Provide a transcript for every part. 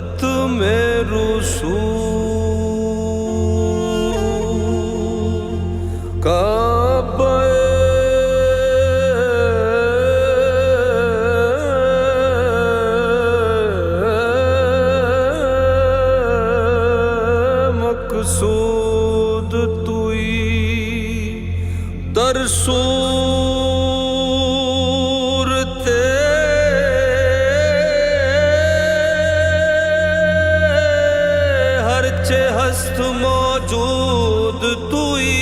मोहब्बत में रुसू काबे मकसूद तुई तरसूर हरचे हस्त मौजूद तुई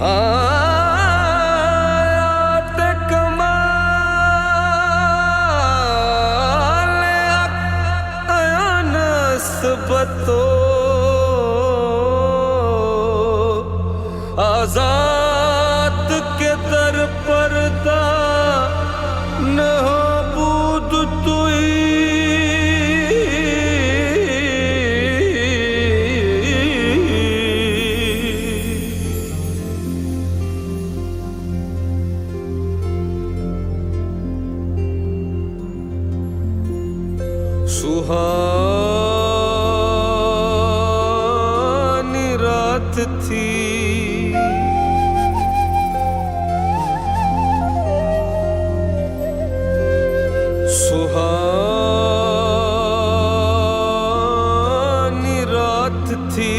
हायात कमाल नस्बतो आजाद के दर पर्दा नबूद तुई सुहानी रात थी सुहानी रात थी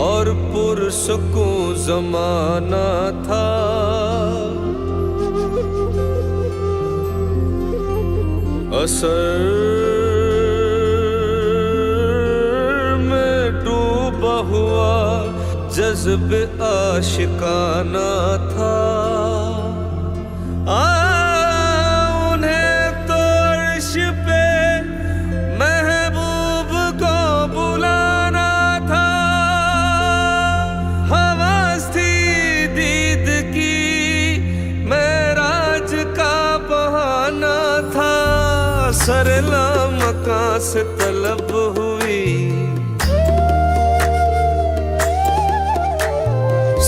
और पुरसुकून ज़माना था। असर में डूबा हुआ जज्ब आशिकाना था। उन्हें तो अर्श पे महबूब को बुलाना था। हवस थी दीद की मेराज का बहाना था। सरला मकां से तलब हुई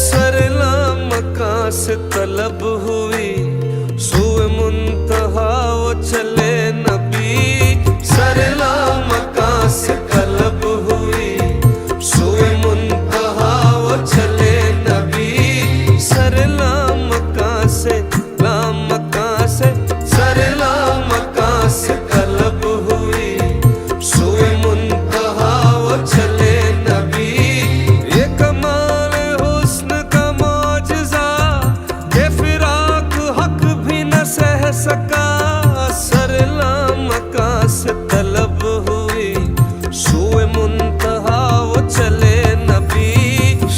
सरला मकां से तलब हुई सुए मुंतहा वो चले नबी। सरला मकां से तलब हुई सुए मुंतहा वो चले नबी। सरला मकां से सरला मकां से तलब हुई सुए मुंतहा वो चले नबी। ये कमाल हुस्न का मौजज़ा ये फिराक हक भी न सह सका। सरला मकां से तलब हुई सुए मुंतहा वो चले नबी।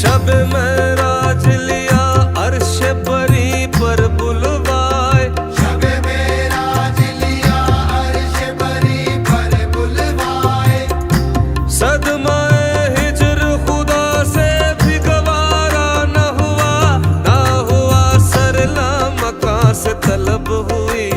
शब मेराज लिया अर्श बरी पर बुलवाए। शब मेराज लिया अर्श बरी पर बुलवाए। सदमाए हिजर खुदा से भी गवारा न हुआ सरला मकां से तलब हुई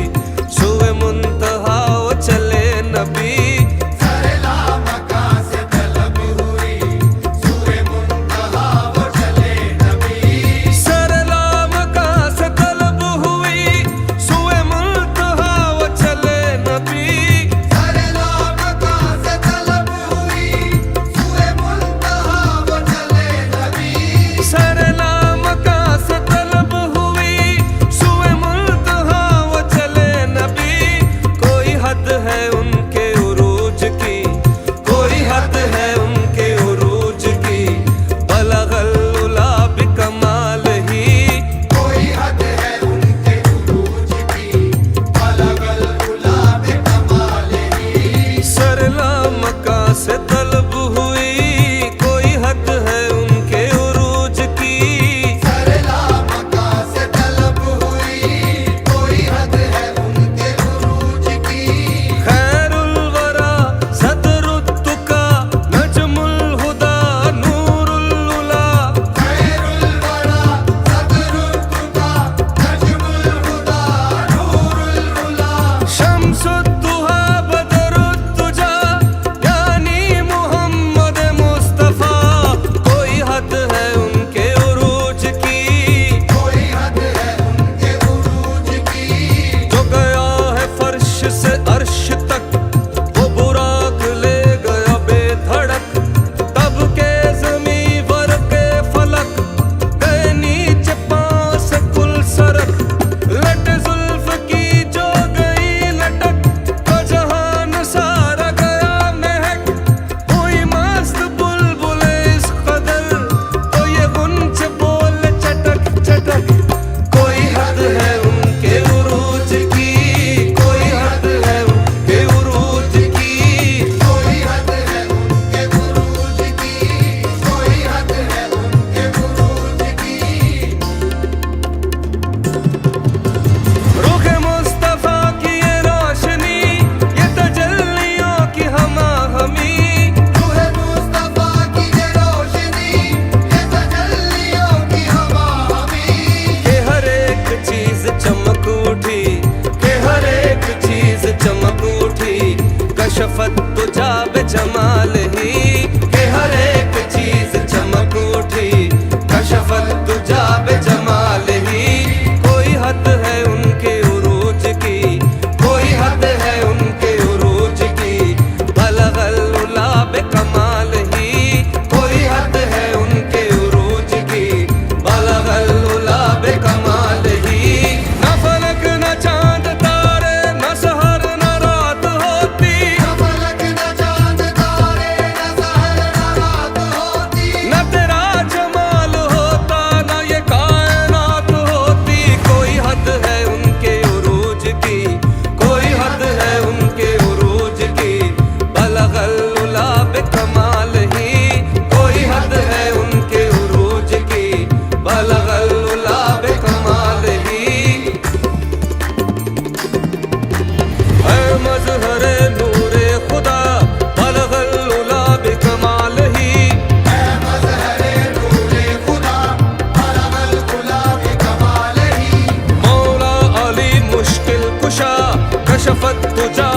जमाल ही के हर एक चीज चमक उठी कशफत तुझा बे जमाल ही कोई हद है उनके उरूज की कोई हद है उनके उरूज की बलगल उला बे कमाल ही कोई हद है उनके उरूज की बलगल उला बे कमाल ही न फलक न चांद तारे न सहर न रात होती न फलक न चांद तारे न सहर न रात होती न तेरा जमाल होता न ये कायनात होती कोई हद है उनके उरूज की कोई हद है उनके उरूज की बलगल उला बे कमाल ही कोई हद है उनके उरूज की बलगल उला बे कमाल ही है मजहरे नूरे खुदा बलगल उला बे कमाल ही है मज़हरे नूरे खुदा बलगल उला बे कमाल ही मौला अली मुश्किल कुशा कशफत तुझा